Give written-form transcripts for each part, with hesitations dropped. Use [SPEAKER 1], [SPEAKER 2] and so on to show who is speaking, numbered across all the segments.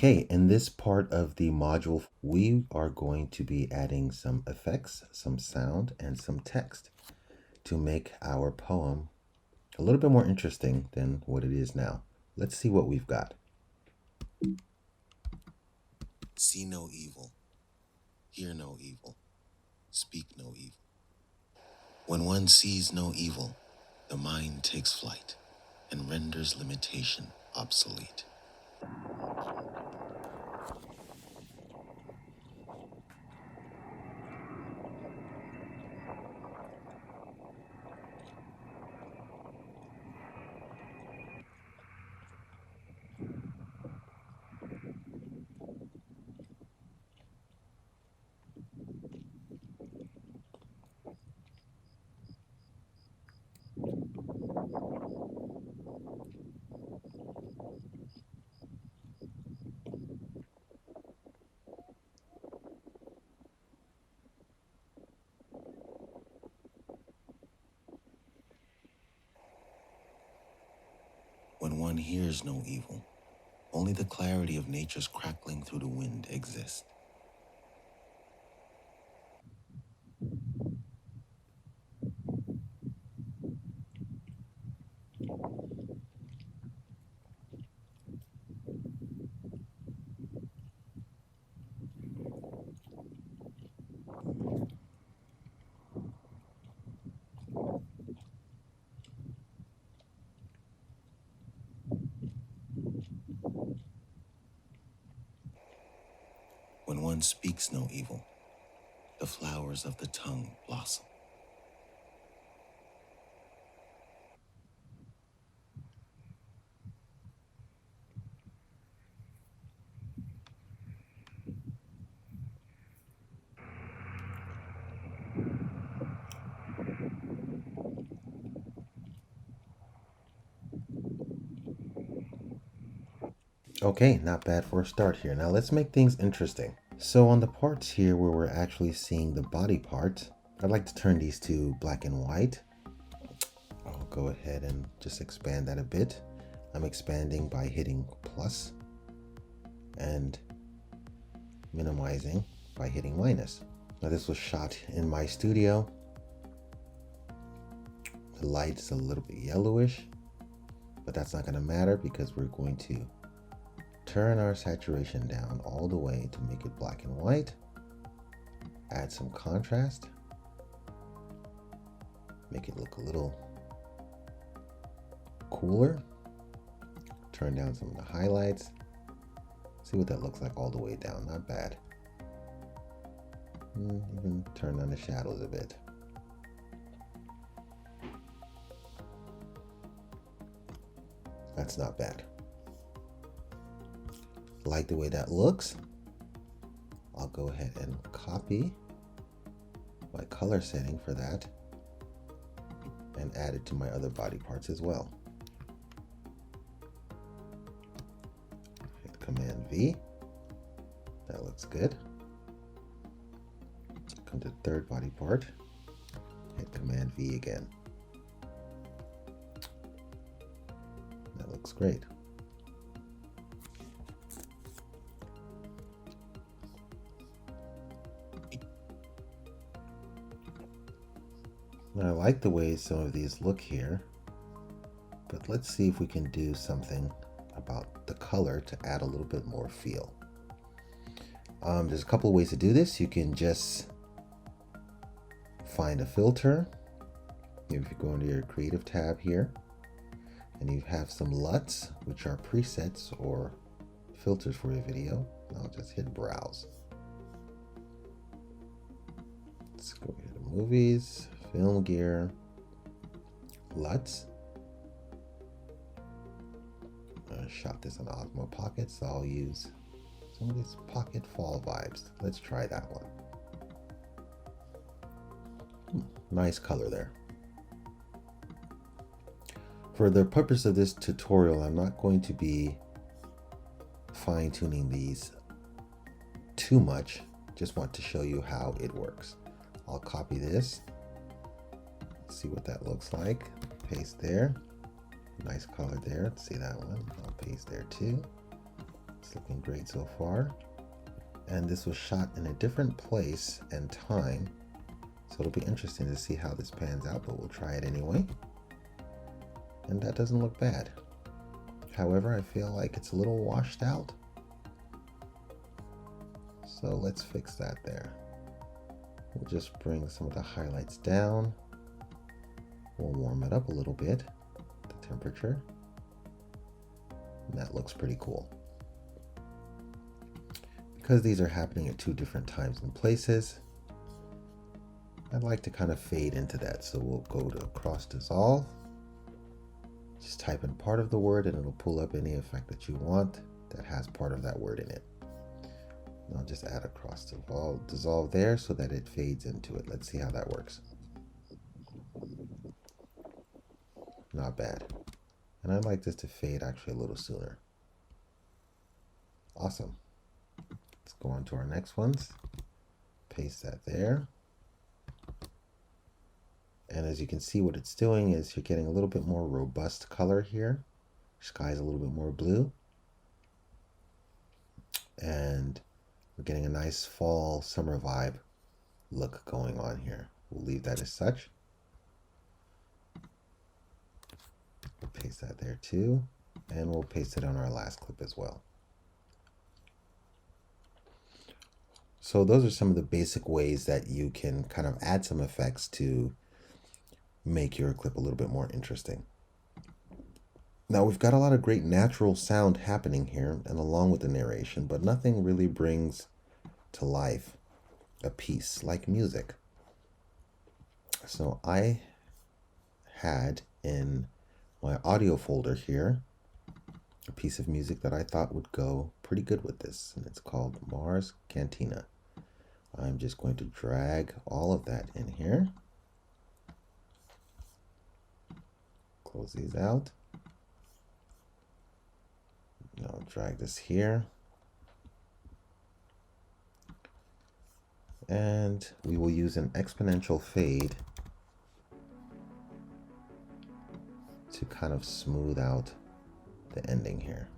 [SPEAKER 1] Okay, in this part of the module, we are going to be adding some effects, some sound, and some text to make our poem a little bit more interesting than what it is now. Let's see what we've got.
[SPEAKER 2] See no evil, hear no evil, speak no evil. When one sees no evil, the mind takes flight and renders limitation obsolete. When one hears no evil, only the clarity of nature's crackling through the wind exists. When one speaks no evil, the flowers of the tongue blossom.
[SPEAKER 1] Okay, not bad for a start here. Now let's make things interesting. So on the parts here where we're actually seeing the body part, I'd like to turn these to black and white. I'll go ahead and just expand that a bit. I'm expanding by hitting plus and minimizing by hitting minus. Now this was shot in my studio. The light's a little bit yellowish, but that's not going to matter because we're going to turn our saturation down all the way to make it black and white. Add some contrast. Make it look a little cooler. Turn down some of the highlights. See what that looks like all the way down. Not bad. Even turn on the shadows a bit. That's not bad. Like the way that looks. I'll go ahead and copy my color setting for that and add it to my other body parts as well. Hit Command V. That looks good. Come to the third body part. Hit Command V again. That looks great. Now, I like the way some of these look here, but let's see if we can do something about the color to add a little bit more feel. There's a couple of ways to do this. You can just find a filter. If you go into your creative tab here and you have some LUTs, which are presets or filters for your video, I'll just hit browse. Let's go here to movies, film gear, LUTs. I shot this on Osmo Pocket, so I'll use some of these Pocket Fall vibes. Let's try that one. Nice color there. For the purpose of this tutorial, I'm not going to be fine-tuning these too much. Just want to show you how it works. I'll copy this. See what that looks like. Paste there. Nice color there. See that one? I'll paste there too. It's looking great so far. And this was shot in a different place and time, so it'll be interesting to see how this pans out, but we'll try it anyway. And that doesn't look bad. However, I feel like it's a little washed out. So let's fix that there. We'll just bring some of the highlights down. We'll warm it up a little bit, the temperature. And that looks pretty cool. Because these are happening at two different times and places, I'd like to kind of fade into that. So we'll go to cross dissolve. Just type in part of the word and it'll pull up any effect that you want that has part of that word in it. And I'll just add a cross dissolve there so that it fades into it. Let's see how that works. Not bad. And I'd like this to fade actually a little sooner. Awesome. Let's go on to our next ones. Paste that there. And as you can see, what it's doing is you're getting a little bit more robust color here. Sky's a little bit more blue. And we're getting a nice fall summer vibe look going on here. We'll leave that as such. We'll paste that there too. And we'll paste it on our last clip as well. So those are some of the basic ways that you can kind of add some effects to make your clip a little bit more interesting. Now we've got a lot of great natural sound happening here and along with the narration, but nothing really brings to life a piece like music. So I had in my audio folder here a piece of music that I thought would go pretty good with this, and it's called Mars Cantina. I'm just going to drag all of that in here. Close these out. Now drag this here. And we will use an exponential fade to kind of smooth out the ending here.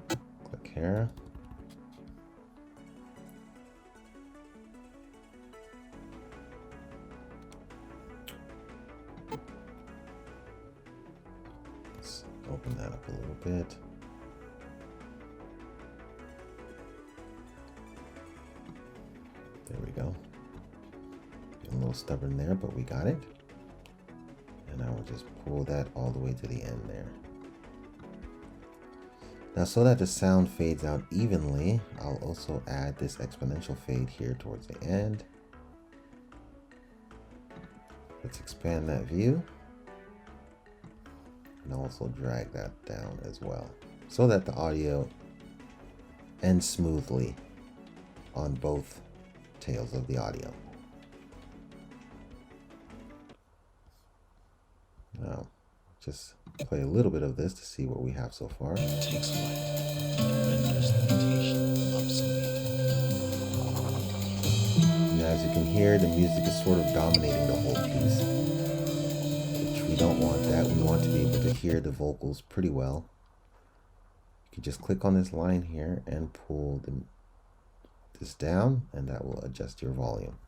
[SPEAKER 1] Click here. Let's open that up a little bit. There we go. Getting a little stubborn there, but we got it. And I will just pull that all the way to the end there. Now, so that the sound fades out evenly, I'll also add this exponential fade here towards the end. Let's expand that view. And also drag that down as well, so that the audio ends smoothly on both tails of the audio. Now, just play a little bit of this to see what we have so far.
[SPEAKER 2] It takes flight and renders limitation obsolete.
[SPEAKER 1] Now, as you can hear, the music is sort of dominating the whole piece, which we don't want that. We want to be able to hear the vocals pretty well. You can just click on this line here and pull this down, and that will adjust your volume.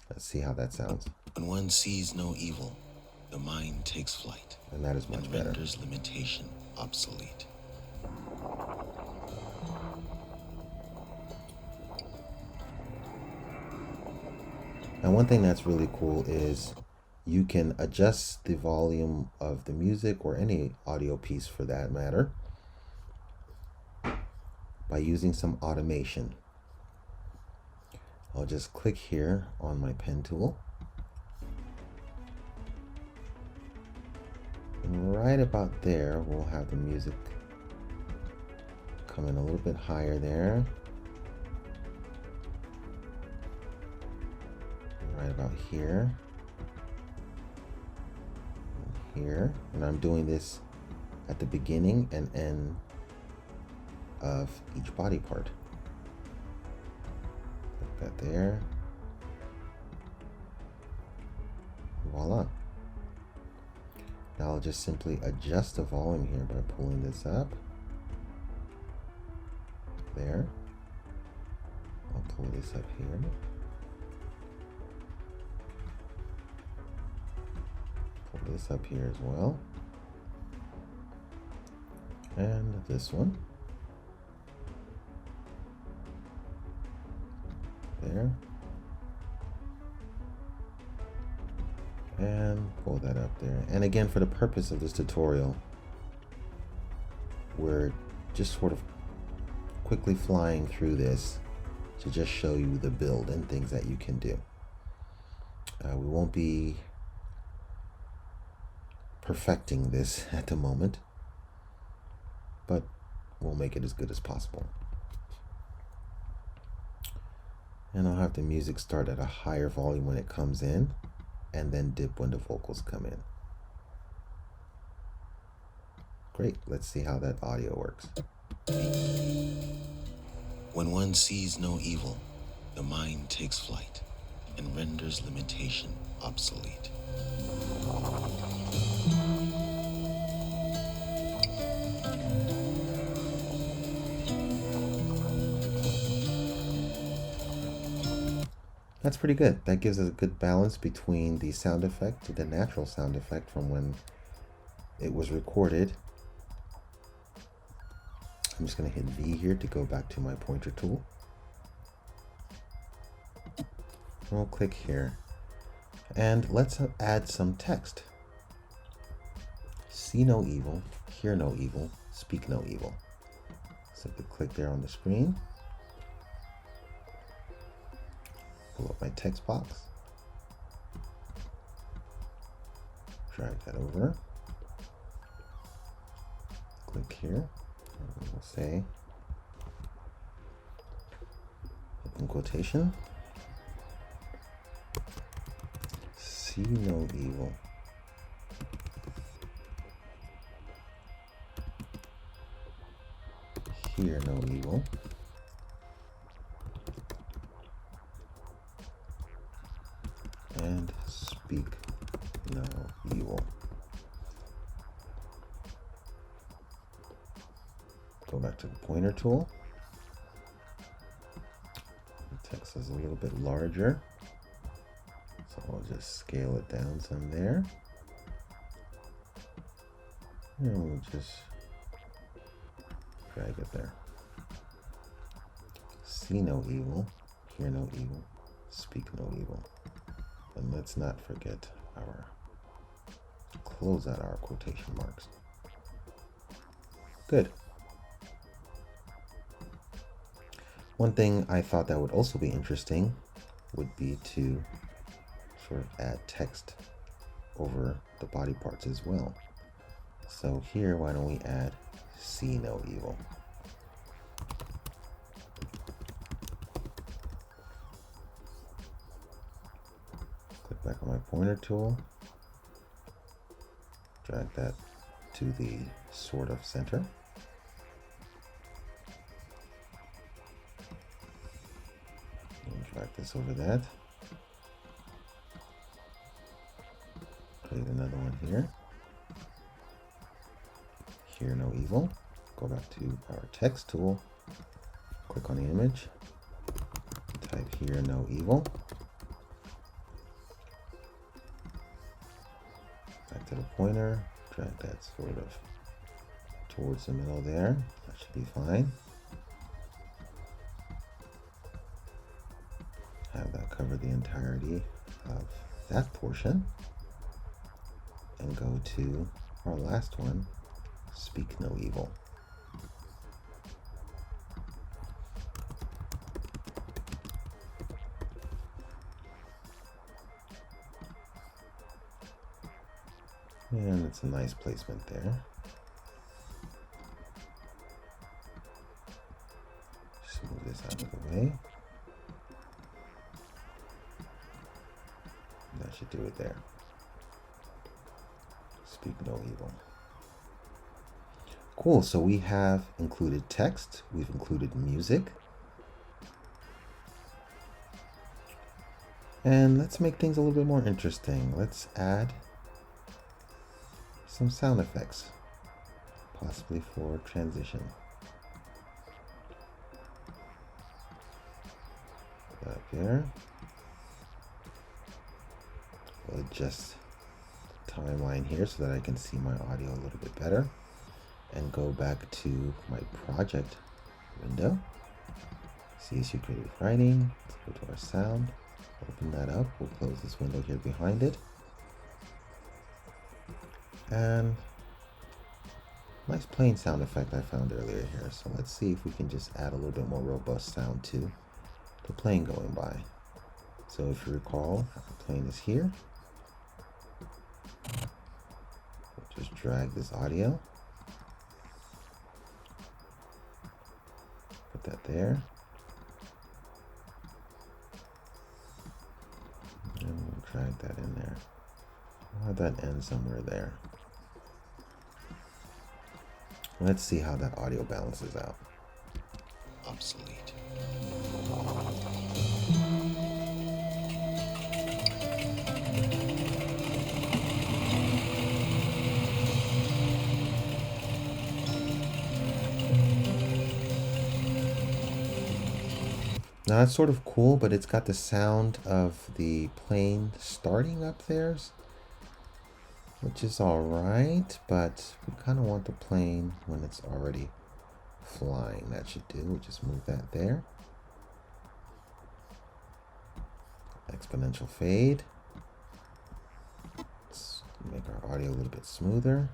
[SPEAKER 1] Let's see how that sounds.
[SPEAKER 2] When one sees no evil, the mind takes flight.
[SPEAKER 1] And that is much
[SPEAKER 2] and
[SPEAKER 1] better.
[SPEAKER 2] renders limitation obsolete.
[SPEAKER 1] Now, one thing that's really cool is you can adjust the volume of the music or any audio piece for that matter by using some automation. I'll just click here on my pen tool. And right about there, we'll have the music come in a little bit higher there. Right about here. And here. And I'm doing this at the beginning and end of each body part. Put that there. Voila. Now I'll just simply adjust the volume here by pulling this up there. I'll pull this up here. Pull this up here as well. And this one. There. And pull that up there. And again, for the purpose of this tutorial, we're just sort of quickly flying through this to just show you the build and things that you can do. We won't be perfecting this at the moment, but we'll make it as good as possible. And I'll have the music start at a higher volume when it comes in, and then dip when the vocals come in. Great, let's see how that audio works.
[SPEAKER 2] When one sees no evil, the mind takes flight and renders limitation obsolete.
[SPEAKER 1] That's pretty good. That gives us a good balance between the sound effect, the natural sound effect from when it was recorded. I'm just going to hit V here to go back to my pointer tool. We'll click here. And let's add some text. See no evil, hear no evil, speak no evil. Simply click there on the screen. Pull up my text box, drag that over, click here, and we'll say, open quotation, see no evil. Hear no evil. And speak no evil. Go back to the pointer tool. The text is a little bit larger, so I'll just scale it down some there. And we'll just drag it there. See no evil, hear no evil, speak no evil. And let's not forget our close out our quotation marks. Good. One thing I thought that would also be interesting would be to sort of add text over the body parts as well. So here, why don't we add see no evil? Back on my pointer tool, drag that to the sort of center. And drag this over that. Create another one here. Hear no evil. Go back to our text tool, click on the image, type hear no evil. Back to the pointer, drag that sort of towards the middle there. That should be fine. Have that cover the entirety of that portion. And go to our last one, speak no evil. And it's a nice placement there. Just move this out of the way. That should do it there. Speak no evil. Cool, so we have included text, we've included music. And let's make things a little bit more interesting. Let's add some sound effects, possibly for transition. there. We'll adjust the timeline here so that I can see my audio a little bit better. And go back to my project window. CSU Creative Writing. Let's go to our sound. Open that up. We'll close this window here behind it. And nice plain sound effect I found earlier here. So let's see if we can just add a little bit more robust sound to the plane going by. So if you recall, the plane is here. Just drag this audio. Put that there. And we'll drag that in there. We'll have that end somewhere there. Let's see how that audio balances out.
[SPEAKER 2] Obsolete.
[SPEAKER 1] Now that's sort of cool, but it's got the sound of the plane starting up there, which is all right, but we kind of want the plane when it's already flying. That should do. We'll just move that there. Exponential fade. Let's make our audio a little bit smoother.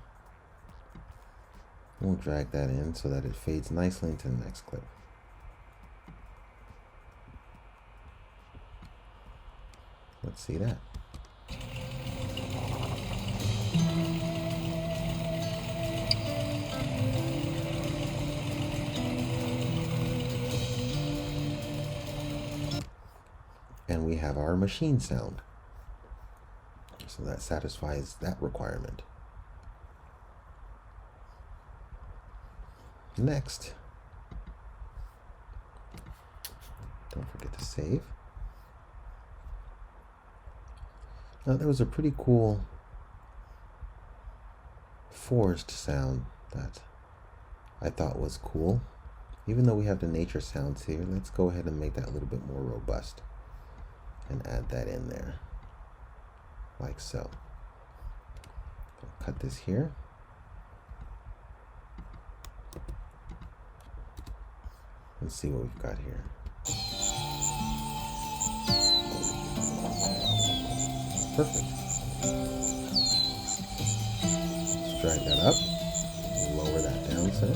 [SPEAKER 1] We'll drag that in so that it fades nicely into the next clip. Let's see that. And we have our machine sound. So that satisfies that requirement. Next, don't forget to save. Now there was a pretty cool forest sound that I thought was cool. Even though we have the nature sounds here, let's go ahead and make that a little bit more robust and add that in there, like so. I'll cut this here. Let's see what we've got here. Perfect. Let's drag that up, lower that down some.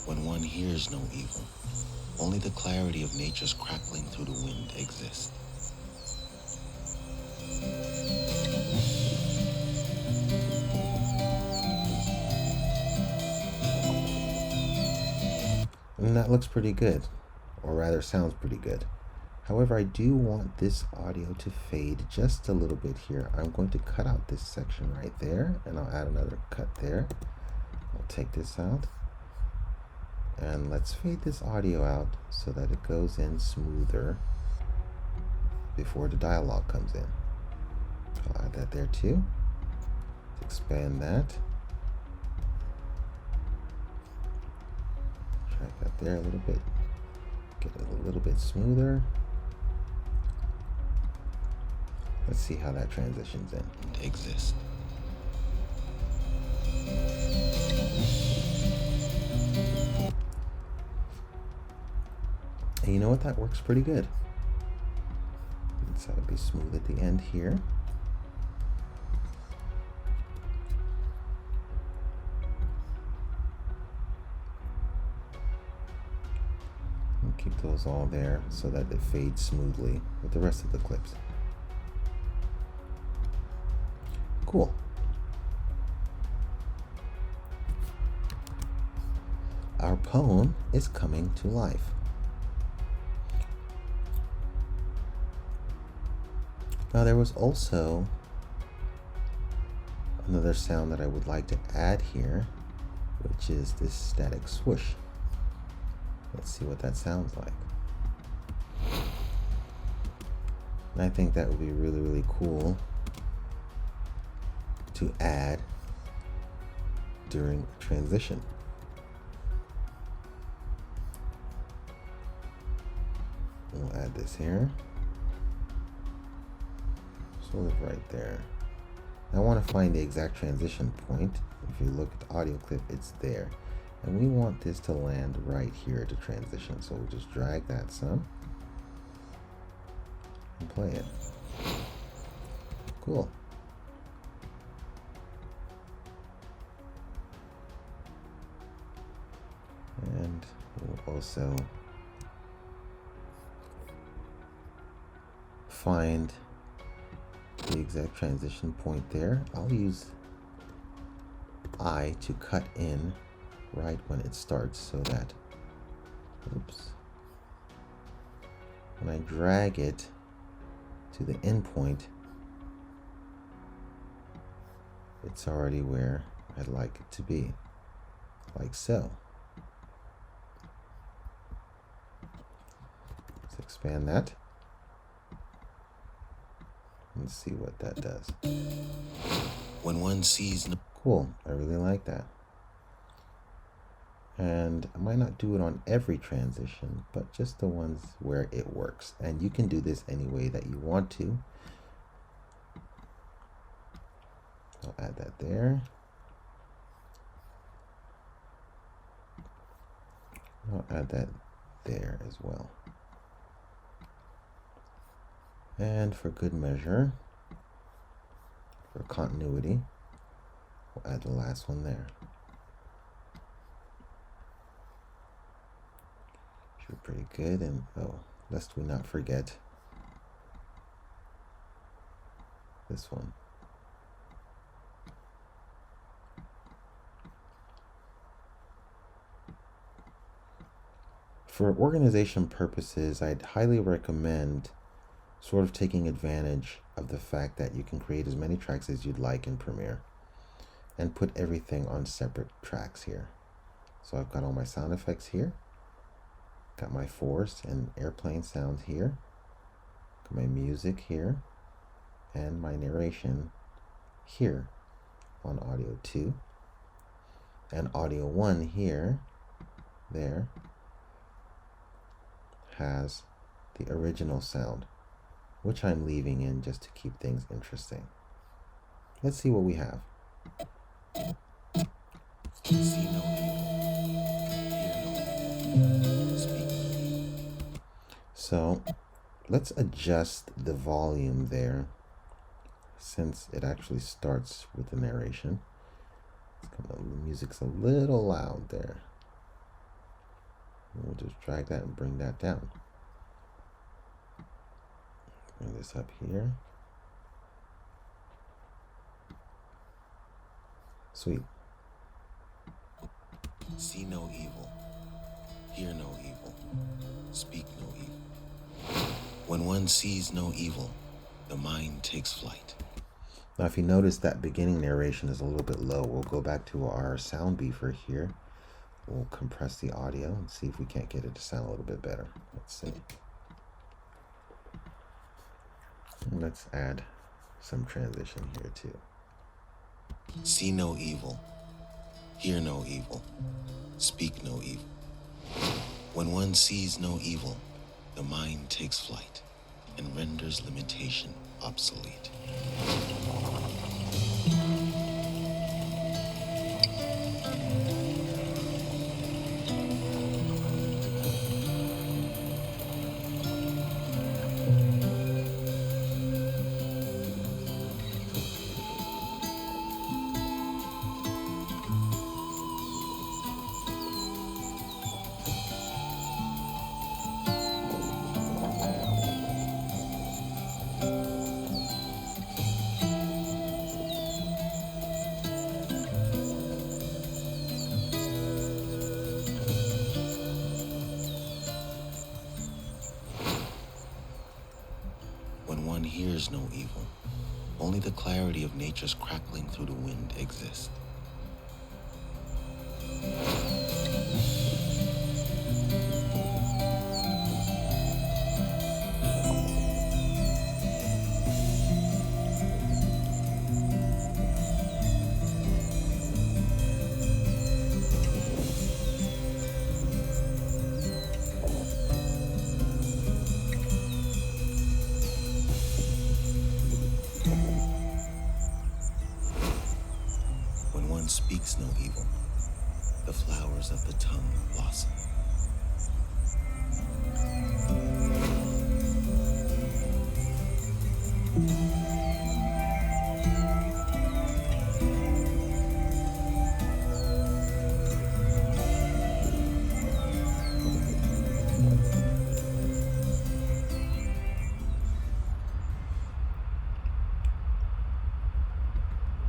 [SPEAKER 2] When one hears no evil, only the clarity of nature's crackling through the wind exists.
[SPEAKER 1] And that looks pretty good, or rather sounds pretty good. However, I do want this audio to fade just a little bit here. I'm going to cut out this section right there, and I'll add another cut there. I'll take this out, and let's fade this audio out so that it goes in smoother before the dialogue comes in. I'll add that there too. Let's expand that. Drag that there a little bit. Get it a little bit smoother. Let's see how that transitions in.
[SPEAKER 2] Exist.
[SPEAKER 1] And you know what? That works pretty good. Let's have it be smooth at the end here. And keep those all there so that it fades smoothly with the rest of the clips. Cool. Our poem is coming to life. Now there was also another sound that I would like to add here, which is this static swoosh. Let's see what that sounds like. And I think that would be really, really cool to add during transition. We'll add this here. Sort of right there. I want to find the exact transition point. If you look at the audio clip, it's there. And we want this to land right here at the transition. So we'll just drag that some and play it. Cool. And we'll also find the exact transition point there. I'll use I to cut in right when it starts so that, oops, when I drag it to the end point, it's already where I'd like it to be, like so. Let's expand that and see what that does.
[SPEAKER 2] When one sees no
[SPEAKER 1] Cool, I really like that. And I might not do it on every transition, but just the ones where it works. And you can do this any way that you want to. I'll add that there. I'll add that there as well. And for good measure, for continuity, we'll add the last one there. Should be pretty good. And oh, lest we not forget this one. For organization purposes, I'd highly recommend sort of taking advantage of the fact that you can create as many tracks as you'd like in Premiere and put everything on separate tracks here. So I've got all my sound effects here, got my force and airplane sounds here, got my music here, and my narration here on audio 2, and audio 1 here, there, has the original sound, which I'm leaving in just to keep things interesting. Let's see what we have.
[SPEAKER 2] see no evil, hear no evil, speak no evil.
[SPEAKER 1] So let's adjust the volume there, since it actually starts with the narration. The music's a little loud there. We'll just drag that and bring that down. Bring this up here. Sweet.
[SPEAKER 2] See no evil, hear no evil, speak no evil. When one sees no evil, the mind takes flight.
[SPEAKER 1] Now, if you notice that beginning narration is a little bit low, we'll go back to our sound beefer here. We'll compress the audio and see if we can't get it to sound a little bit better. Let's see. And let's add some transition here too.
[SPEAKER 2] See no evil, hear no evil, speak no evil. When one sees no evil, the mind takes flight and renders limitation obsolete. When one hears no evil, only the clarity of nature's crackling through the wind exists.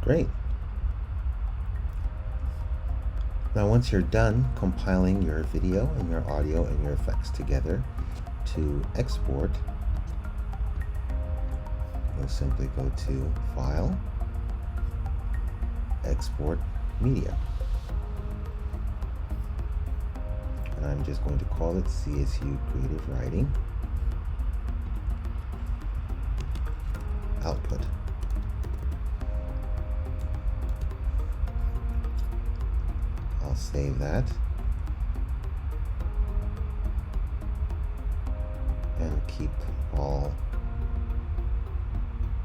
[SPEAKER 1] Great. Now once you're done compiling your video and your audio and your effects together to export, you'll simply go to File, Export Media. And I'm just going to call it CSU Creative Writing Output. I'll save that and keep all.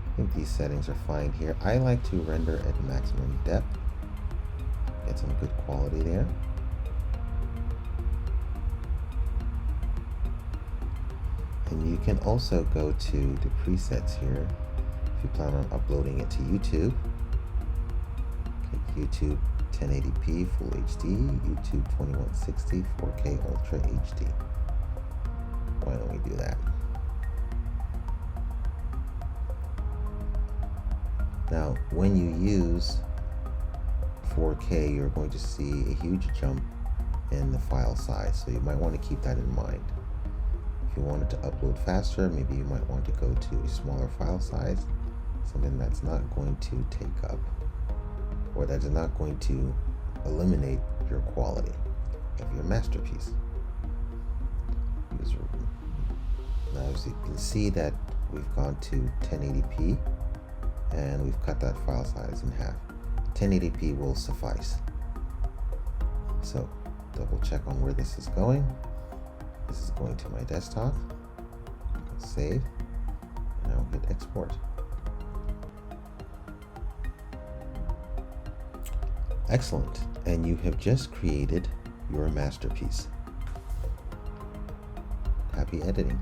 [SPEAKER 1] I think these settings are fine here. I like to render at maximum depth, get some good quality there. And you can also go to the presets here if you plan on uploading it to YouTube. Okay, YouTube 1080p Full HD, YouTube 2160 4K Ultra HD. Why don't we do that? Now, when you use 4K, you're going to see a huge jump in the file size, so you might want to keep that in mind. If you wanted to upload faster, maybe you might want to go to a smaller file size, something that's not going to take up, or that is not going to eliminate your quality of your masterpiece. Now, as you can see that we've gone to 1080p, and we've cut that file size in half. 1080p will suffice. So double check on where this is going. This is going to my desktop. Save, and I'll hit export. Excellent, and you have just created your masterpiece. Happy editing.